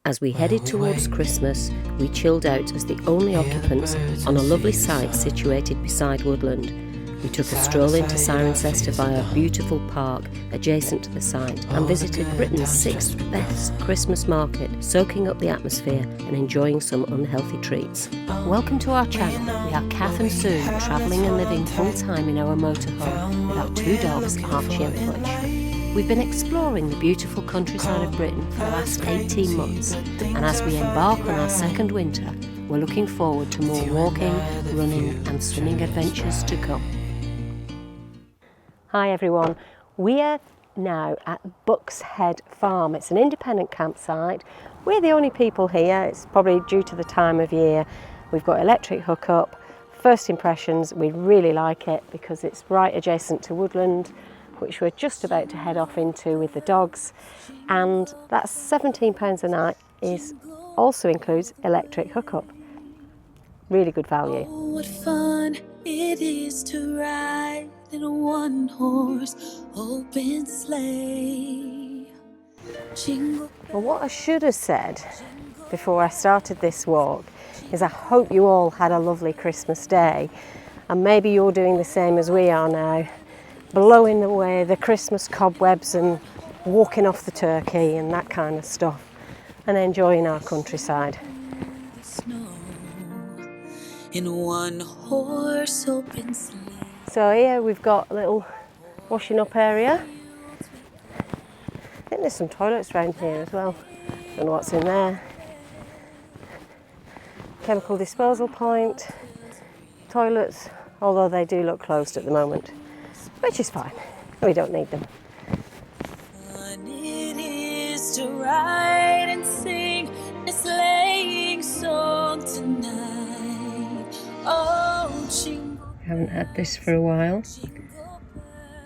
As we headed towards Christmas, we chilled out as the only occupants on a lovely site situated beside woodland. We took a stroll into Cirencester via a beautiful park adjacent to the site and visited Britain's 6th best Christmas market, soaking up the atmosphere and enjoying some unhealthy treats. Welcome to our channel. We are Kath and Sue, travelling and living full-time in our motorhome with our 2 dogs, Archie and Fudge. We've been exploring the beautiful countryside of Britain for the last 18 months, and as we embark on our second winter, we're looking forward to more walking, running and swimming adventures to come. Hi everyone, we are now at Bucks Head Farm. It's an independent campsite. We're the only people here. It's probably due to the time of year. We've got electric hookup. First impressions, we really like it because it's right adjacent to woodland, which we're just about to head off into with the dogs, and that's £17 a night. Also includes electric hookup. Really good value. Oh, what fun it is to ride in a 1-horse open sleigh. Well, what I should have said before I started this walk is I hope you all had a lovely Christmas day, and maybe you're doing the same as we are now, blowing away the Christmas cobwebs and walking off the turkey and that kind of stuff and enjoying our countryside. In 1-horse open sleigh. So here we've got a little washing up area. I think there's some toilets around here as well. Don't know what's in there. Chemical disposal point, toilets, although they do look closed at the moment, which is fine. We don't need them. Fun it is to ride and sing a sleighing song tonight. Oh, jingle. Haven't had this for a while,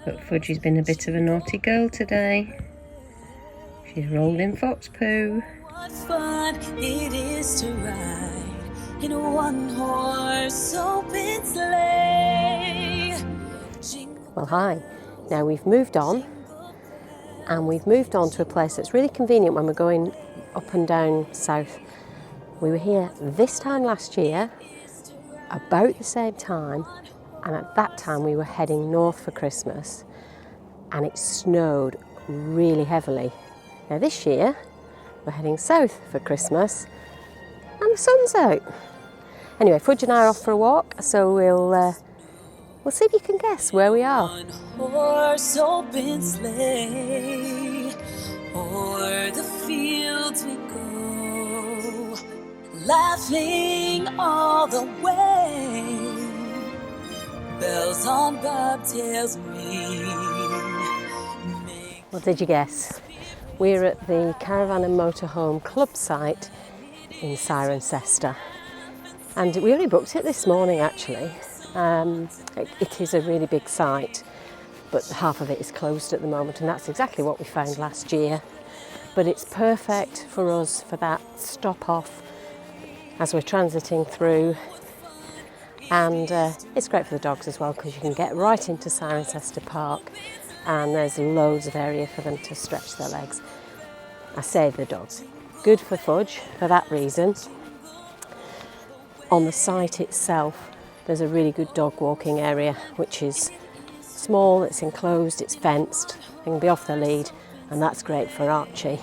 but Fudgie's been a bit of a naughty girl today. She's rolled in fox poo. What fun it is to ride in a 1-horse open sleigh. Well, hi. Now we've moved on, and we've moved on to a place that's really convenient when we're going up and down south. We were here this time last year, about the same time, and at that time we were heading north for Christmas, and it snowed really heavily. Now this year we're heading south for Christmas and the sun's out. Anyway, Fudge and I are off for a walk, so we'll see if you can guess where we are. 1-horse open sleigh, o'er the fields we go, laughing all the way. Bells on bobtails ring. What did you guess? We're at the Caravan and Motorhome Club site in Cirencester, and we only booked it this morning actually. It is a really big site, but half of it is closed at the moment, and that's exactly what we found last year. But it's perfect for us for that stop off as we're transiting through, and it's great for the dogs as well because you can get right into Cirencester Park and there's loads of area for them to stretch their legs. I say the dogs. Good for Fudge for that reason. On the site itself there's a really good dog walking area, which is small, it's enclosed, it's fenced, they can be off their lead, and that's great for Archie.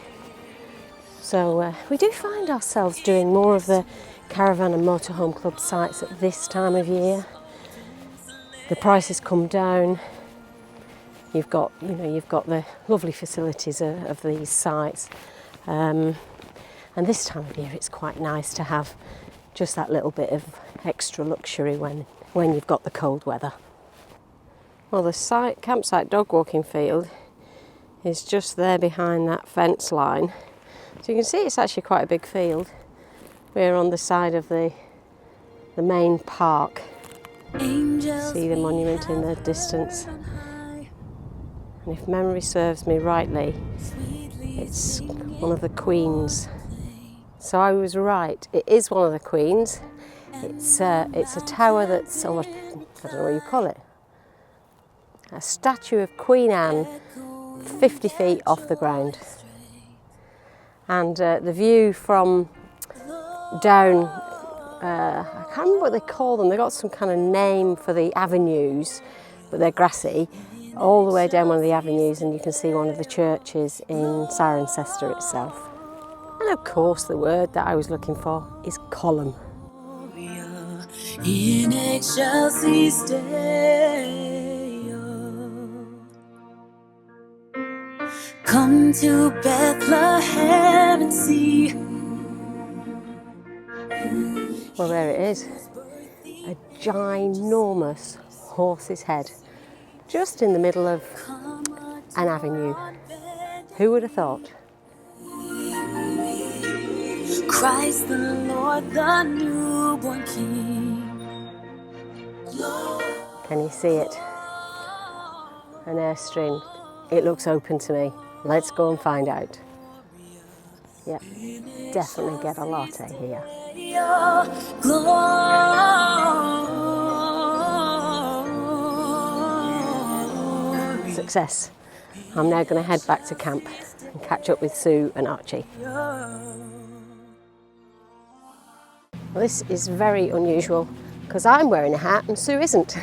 So we do find ourselves doing more of the Caravan and Motorhome Club sites at this time of year. The prices come down. You've got the lovely facilities of these sites, and this time of year it's quite nice to have just that little bit of extra luxury when you've got the cold weather. Well, the campsite dog walking field is just there behind that fence line, so you can see it's actually quite a big field. We're on the side of the main park. See the monument in the distance, and if memory serves me rightly, it's one of the queens. So I was right, it is one of the queens. It's a tower that's almost, I don't know what you call it, a statue of Queen Anne 50 feet off the ground. And the view from down, I can't remember what they call them, they've got some kind of name for the avenues, but they're grassy, all the way down one of the avenues, and you can see one of the churches in Cirencester itself. And of course the word that I was looking for is column. In excelsis Deo, come to Bethlehem and see. Well, there it is, a ginormous horse's head, just in the middle of an avenue. Who would have thought? Christ the Lord, the newborn King. Can you see it? An airstream. It looks open to me. Let's go and find out. Yeah, definitely get a latte here. Success. I'm now going to head back to camp and catch up with Sue and Archie. Well, this is very unusual because I'm wearing a hat and Sue isn't.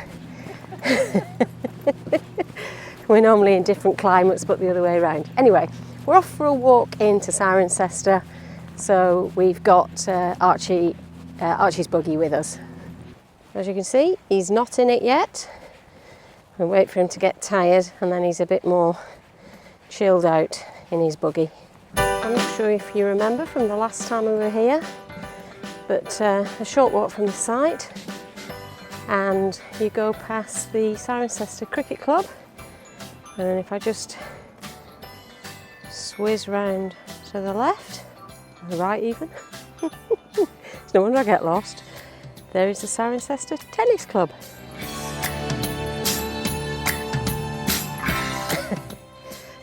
We're normally in different climates, but the other way around. Anyway, we're off for a walk into Cirencester, so we've got Archie's buggy with us. As you can see, he's not in it yet. We'll wait for him to get tired and then he's a bit more chilled out in his buggy. I'm not sure if you remember from the last time we were here, but a short walk from the site and you go past the Cirencester Cricket Club, and then if I just whiz round to the left, the right even, it's no wonder I get lost, there is the Cirencester Tennis Club.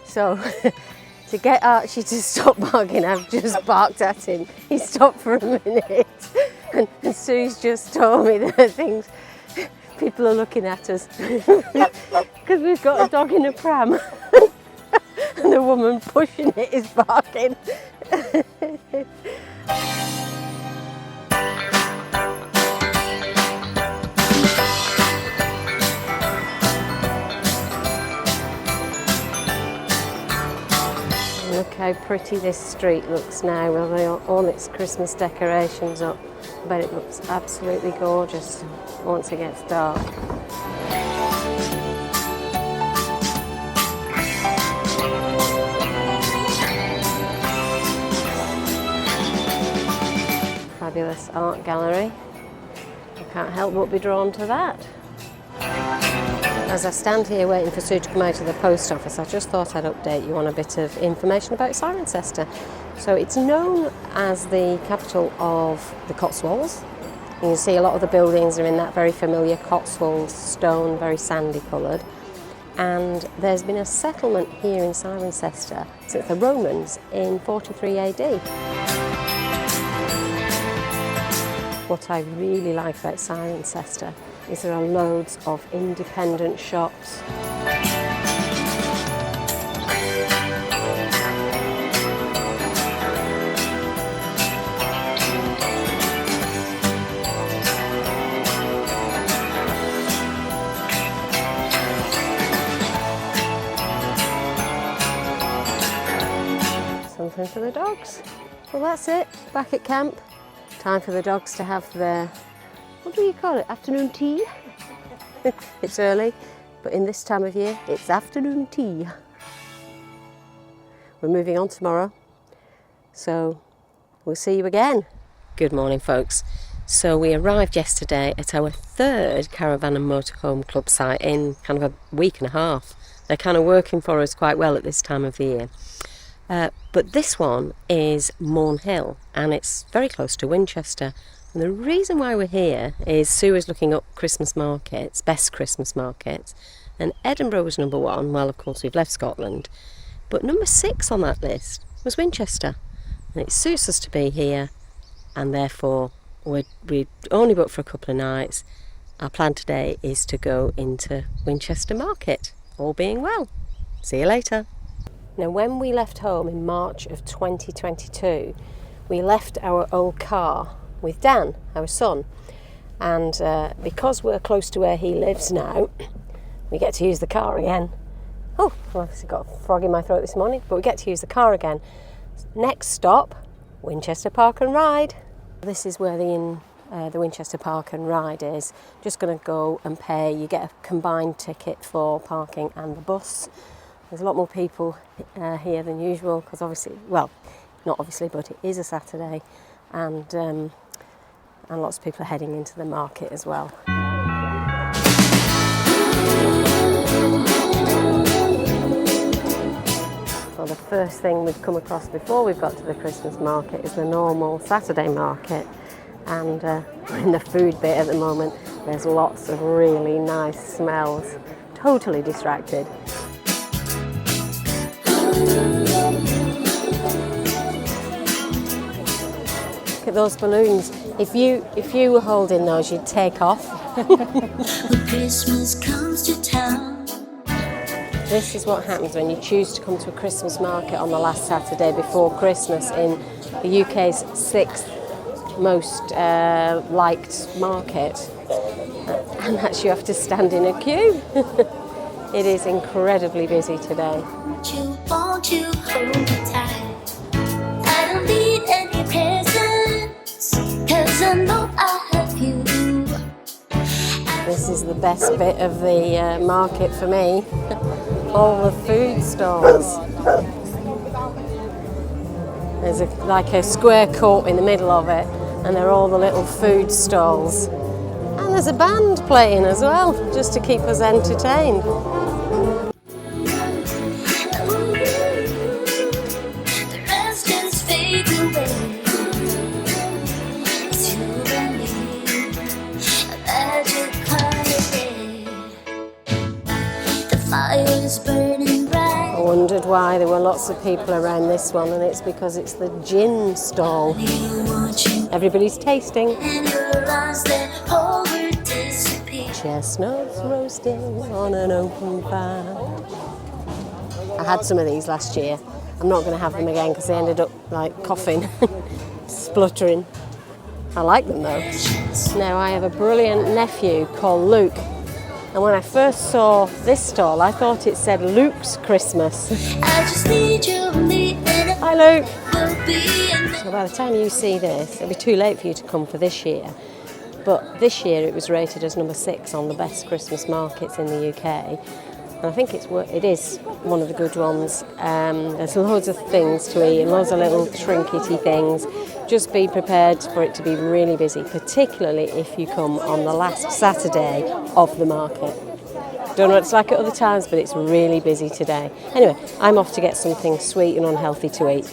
So, to get Archie to stop barking, I've just barked at him. He stopped for a minute, and Sue's just told me there are things, people are looking at us, because we've got a dog in a pram, and the woman pushing it is barking. Look how pretty this street looks now with all its Christmas decorations up. I bet it looks absolutely gorgeous once it gets dark. Fabulous art gallery. I can't help but be drawn to that. As I stand here waiting for Sue to come out of the post office, I just thought I'd update you on a bit of information about Cirencester. So it's known as the capital of the Cotswolds. You can see a lot of the buildings are in that very familiar Cotswolds stone, very sandy coloured. And there's been a settlement here in Cirencester since the Romans in 43 AD. What I really like about Cirencester is there are loads of independent shops. Something for the dogs. Well, that's it, back at camp. Time for the dogs to have their, what do you call it, afternoon tea? It's early, but in this time of year, it's afternoon tea. We're moving on tomorrow, so we'll see you again. Good morning, folks. So we arrived yesterday at our third Caravan and Motorhome Club site in kind of a week and a half. They're kind of working for us quite well at this time of the year. But this one is Morehill, and it's very close to Winchester. And the reason why we're here is Sue is looking up Christmas markets, best Christmas markets, and Edinburgh was number one. Well, of course, we've left Scotland, but number 6 on that list was Winchester, and it suits us to be here, and therefore we only booked for a couple of nights. Our plan today is to go into Winchester Market, all being well. See you later. Now, when we left home in March of 2022, we left our old car with Dan, our son, and because we're close to where he lives now, we get to use the car again. Oh, I've obviously got a frog in my throat this morning, but we get to use the car again. Next stop, Winchester Park and Ride. This is where the Winchester Park and Ride is. Just going to go and pay. You get a combined ticket for parking and the bus. There's a lot more people here than usual because obviously, well, not obviously, but it is a Saturday, and lots of people are heading into the market as well. Well, the first thing we've come across before we've got to the Christmas market is the normal Saturday market, and we're in the food bit at the moment. There's lots of really nice smells. Totally distracted. Look at those balloons. If you were holding those, you'd take off. When Christmas comes to town. This is what happens when you choose to come to a Christmas market on the last Saturday before Christmas in the UK's 6th most liked market. And that's you have to stand in a queue. It is incredibly busy today. Won't you hold me tight? I don't need any presents, 'cause I know I have you. This is the best bit of the market for me. All the food stalls. There's like a square court in the middle of it, and there are all the little food stalls. And there's a band playing as well, just to keep us entertained. I wondered why there were lots of people around this one, and it's because it's the gin stall. Everybody's tasting. Chestnuts roasting on an open fire. I had some of these last year. I'm not going to have them again because they ended up like coughing, spluttering. I like them though. Now I have a brilliant nephew called Luke. And when I first saw this stall, I thought it said Luke's Christmas. Hi Luke! So by the time you see this, it'll be too late for you to come for this year. But this year it was rated as number 6 on the best Christmas markets in the UK. And I think it is one of the good ones. There's loads of things to eat and loads of little trinkety things. Just be prepared for it to be really busy, particularly if you come on the last Saturday of the market. Don't know what it's like at other times, but it's really busy today. Anyway, I'm off to get something sweet and unhealthy to eat.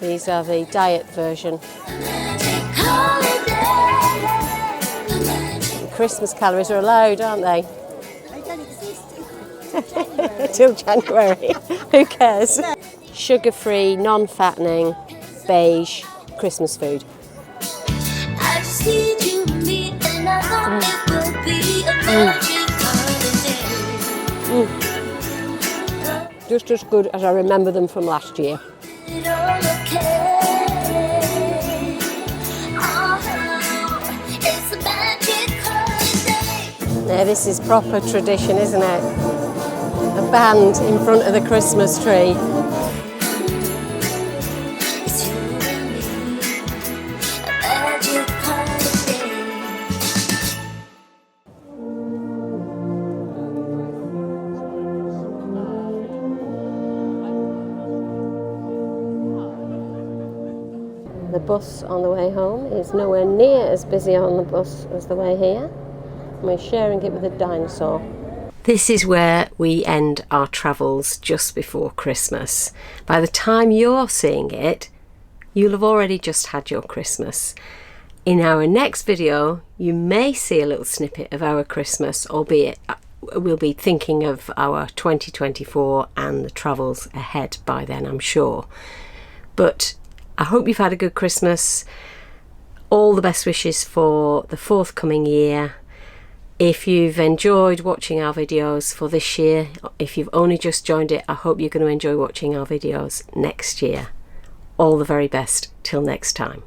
These are the diet version. Christmas calories are allowed, aren't they? They don't exist Till January. Who cares? Sugar-free, non-fattening, beige Christmas food. I just need you and me, and I know it will be a magic holiday. Just as good as I remember them from last year. It all okay. It's a magic holiday. Now this is proper tradition, isn't it? A band in front of the Christmas tree. It's you and me, a magic holiday. The bus on the way home is nowhere near as busy on the bus as the way here. We're sharing it with a dinosaur. This is where we end our travels just before Christmas. By the time you're seeing it, you'll have already just had your Christmas. In our next video, you may see a little snippet of our Christmas, albeit we'll be thinking of our 2024 and the travels ahead by then, I'm sure. But I hope you've had a good Christmas. All the best wishes for the forthcoming year. If you've enjoyed watching our videos for this year, if you've only just joined it, I hope you're going to enjoy watching our videos next year. All the very best till next time.